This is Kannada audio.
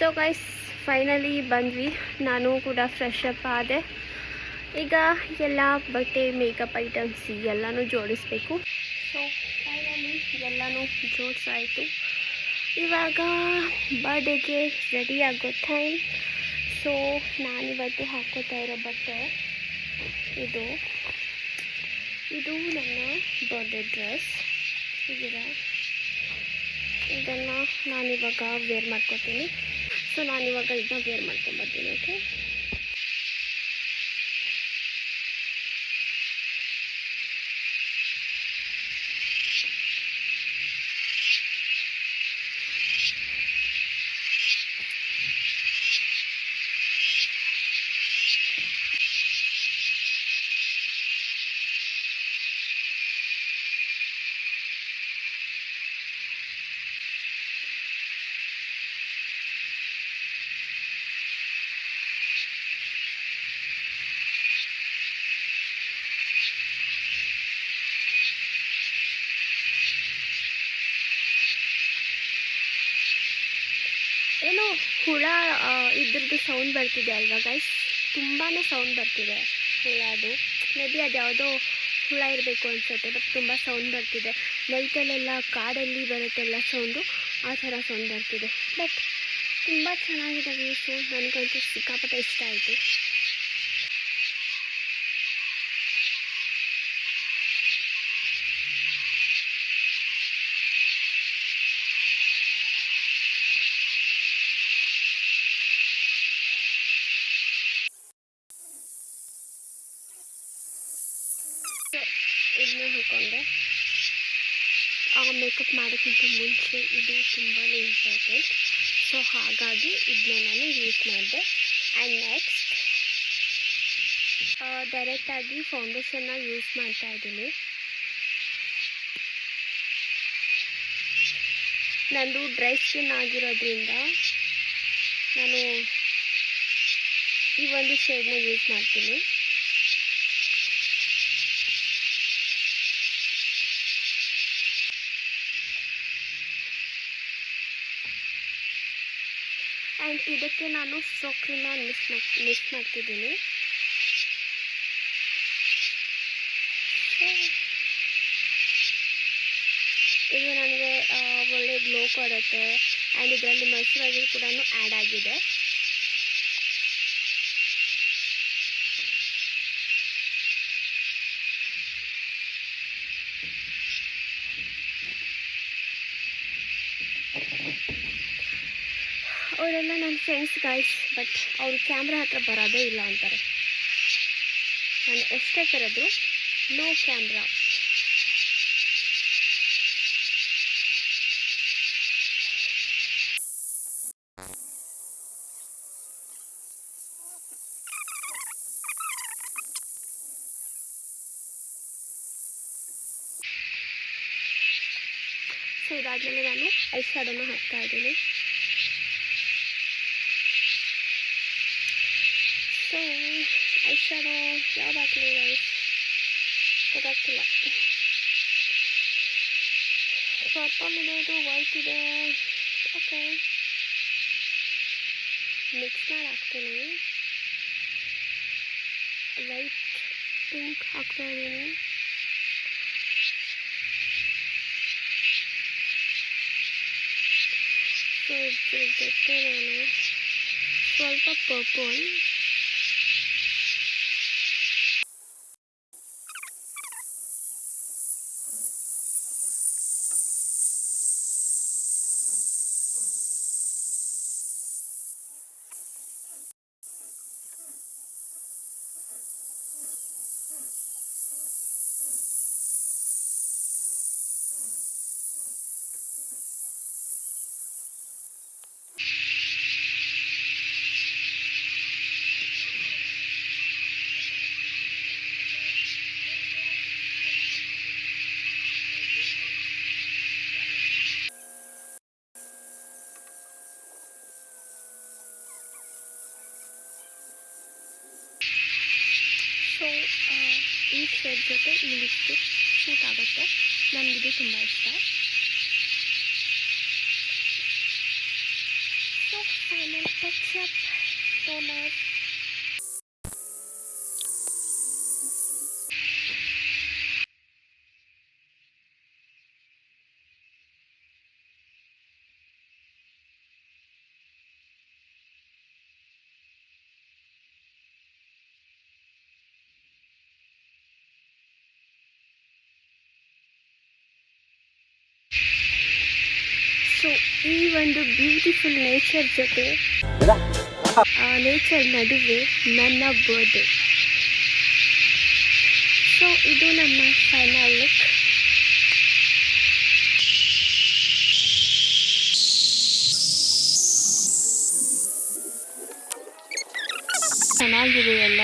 ಸೊ ಗೈಸ್, ಫೈನಲಿ ಬಂದ್ವಿ. ನಾನು ಕೂಡ ಫ್ರೆಶ್ ಅಪ್ ಆದೆ. ಈಗ ಎಲ್ಲ ಬಟ್ಟೆ, ಮೇಕಪ್ ಐಟಮ್ಸ್ ಎಲ್ಲನೂ ಜೋಡಿಸ್ಬೇಕು. ಸೊ ಫೈನಲಿ ಎಲ್ಲನೂ ಜೋಡಿಸಾಯಿತು. ಇವಾಗ ಬರ್ಡೇಗೆ ರೆಡಿ ಆಗೋ ಟೈಮ್. ಸೊ ನಾನಿವತ್ತು ಹಾಕೋತಾ ಇರೋ ಬಟ್ಟೆ ಇದು ನನ್ನ ಬರ್ಡೇ ಡ್ರೆಸ್. ಹೀಗಿದೆ. ಇದನ್ನು ನಾನಿವಾಗ ವೇರ್ ಮಾಡ್ಕೊತೀನಿ. ಸೊ ನಾನಿವಾಗ ಇದನ್ನ ವೇರ್ ಮಾಡ್ಕೊಂಬರ್ತೀನಿ. ಓಕೆ, ಏನೋ ಹುಳ ಇದ್ರದ್ದು ಸೌಂಡ್ ಬರ್ತಿದೆ ಅಲ್ವಾ ಗೈಸ್? ತುಂಬಾ ಸೌಂಡ್ ಬರ್ತಿದೆ ಹುಳದು. ಮೇ ಬಿ ಅದು ಯಾವುದೋ ಹುಳ ಇರಬೇಕು ಅನಿಸುತ್ತೆ. ಬಟ್ ತುಂಬ ಸೌಂಡ್ ಬರ್ತಿದೆ. ನೈಟಲ್ಲೆಲ್ಲ ಕಾಡಲ್ಲಿ ಬರುತ್ತೆಲ್ಲ ಸೌಂಡು, ಆ ಥರ ಸೌಂಡ್ ಬರ್ತಿದೆ. ಬಟ್ ತುಂಬ ಚೆನ್ನಾಗಿದೆ ವ್ಯೂಸು. ನನಗಂತೂ ಸಿಕ್ಕಾಪಟ್ಟೆ ಇಷ್ಟ ಆಯಿತು. ಇದನ್ನ ಹಾಕೊಂಡೆ. ಮೇಕಪ್ ಮಾಡೋಕ್ಕಿಂತ ಮುಂಚೆ ಇದು ತುಂಬಾ ಇಂಪಾರ್ಟೆಂಟ್. ಸೊ ಹಾಗಾಗಿ ಇದನ್ನ ನಾನು ಯೂಸ್ ಮಾಡಿದೆ. ಆ್ಯಂಡ್ ನೆಕ್ಸ್ಟ್ ಡೈರೆಕ್ಟಾಗಿ ಫೌಂಡೇಶನ್ನ ಯೂಸ್ ಮಾಡ್ತಾ ಇದ್ದೀನಿ. ನಂದು ಡ್ರೈ ಸ್ಕಿನ್ ಆಗಿರೋದ್ರಿಂದ ನಾನು ಈ ಒಂದು ಶೇಡ್ನ ಯೂಸ್ ಮಾಡ್ತೀನಿ. ಆ್ಯಂಡ್ ಇದಕ್ಕೆ ನಾನು ಸ್ಟ್ರೋಕ್ ಕ್ರೀಮ್ನ ಮಿಕ್ಸ್ ಮಾಡ್ತಿದ್ದೀನಿ. ಇದು ನನಗೆ ಒಳ್ಳೆ ಗ್ಲೋ ಕೊಡುತ್ತೆ. ಆ್ಯಂಡ್ ಇದರಲ್ಲಿ ಮಾಯ್ಶ್ಚರೈಸರ್ ಕೂಡ ಆ್ಯಡ್ ಆಗಿದೆ. ಅವರೆಲ್ಲ ನನ್ನ ಫ್ರೆಂಡ್ಸ್ ಗೈಸ್. ಬಟ್ ಅವರು ಕ್ಯಾಮ್ರಾ ಹತ್ರ ಬರೋದೇ ಇಲ್ಲ ಅಂತಾರೆ. ನಾನು ಎಷ್ಟೇ ಕರೆದ್ರು ನೋ ಕ್ಯಾಮ್ರಾ. ಸೊ ಇದಾದಮೇಲೆ ನಾನು ಐ ಶ್ಯಾಡೋನ ಹಾಕ್ತಾ ಇದ್ದೀನಿ. ಸೊ ಐ ಶ್ಯಾಡೋ ಯಾವ್ದು ಹಾಕಲಿ ಗೈಸ್ ಗೊತ್ತಾಗ್ತಿಲ್ಲ. ಪರ್ಪಲ್ ಇದೆ, ಇದು ವೈಟ್ ಇದೆ. ಓಕೆ, ಮಿಕ್ಸ್ ಮಾಡಿ ಹಾಕ್ತೀನಿ. ಲೈಟ್ ಪಿಂಕ್ ಹಾಕ್ತಾ ಇದ್ದೀನಿ. ಸೊ ಇದ್ರ ಜೊತೆ ನಾನು ಸ್ವಲ್ಪ ಪರ್ಪಲ್, ಸೊ ಈ ಶೇಡ್ ಜೊತೆ ಈ ಲಿಪ್ಸ್ಟಿಕ್ ಸೂಟ್ ಆಗುತ್ತೆ. ನನಗಿದು ತುಂಬ ಇಷ್ಟ. So finally touch up toner. So ಈ ಒಂದು ಬ್ಯೂಟಿಫುಲ್ ನೇಚರ್ ಜೊತೆ ನೇಚರ್ ನಡುವೆ ನನ್ನ ಬರ್ಡೇ. ಸೊ ಇದು ನನ್ನ ಫೈನಲ್ ಲುಕ್. ಚೆನ್ನಾಗಿದೆ ಎಲ್ಲ.